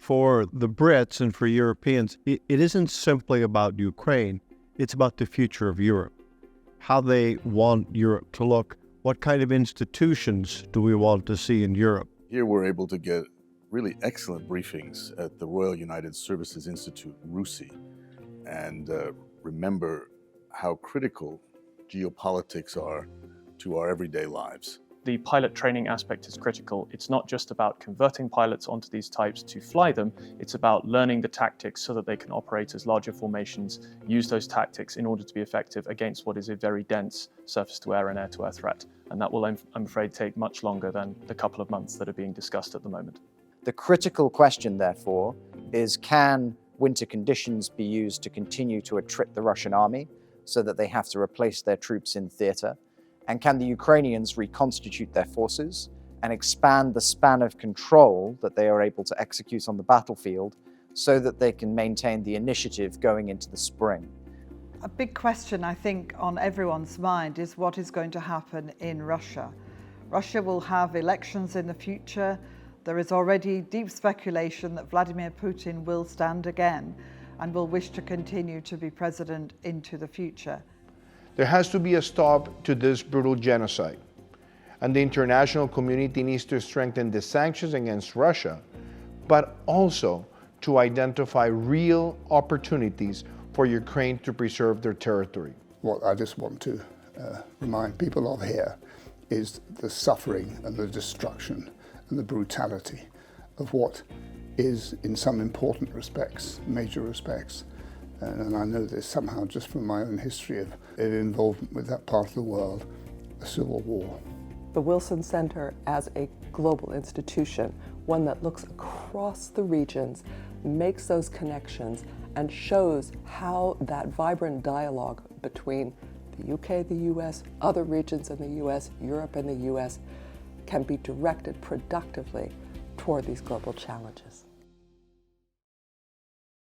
For the Brits and for Europeans, it isn't simply about Ukraine. It's about the future of Europe, how they want Europe to look. What kind of institutions do we want to see in Europe? Here we're able to get really excellent briefings at the Royal United Services Institute, RUSI, and remember how critical geopolitics are to our everyday lives. The pilot training aspect is critical. It's not just about converting pilots onto these types to fly them, it's about learning the tactics so that they can operate as larger formations, use those tactics in order to be effective against what is a very dense surface-to-air and air-to-air threat. And that will, I'm afraid, take much longer than the couple of months that are being discussed at the moment. The critical question, therefore, is can winter conditions be used to continue to attrit the Russian army so that they have to replace their troops in theatre? And can the Ukrainians reconstitute their forces and expand the span of control that they are able to execute on the battlefield so that they can maintain the initiative going into the spring? A big question, I think, on everyone's mind is what is going to happen in Russia. Russia will have elections in the future. There is already deep speculation that Vladimir Putin will stand again and will wish to continue to be president into the future. There has to be a stop to this brutal genocide, and the international community needs to strengthen the sanctions against Russia, but also to identify real opportunities for Ukraine to preserve their territory. What I just want to remind people of here is the suffering and the destruction and the brutality of what is, in some important respects, major respects, and I know this somehow just from my own history of involvement with that part of the world, a civil war. The Wilson Center as a global institution, one that looks across the regions, makes those connections, and shows how that vibrant dialogue between the UK, the US, other regions in the US, Europe and the US, can be directed productively toward these global challenges.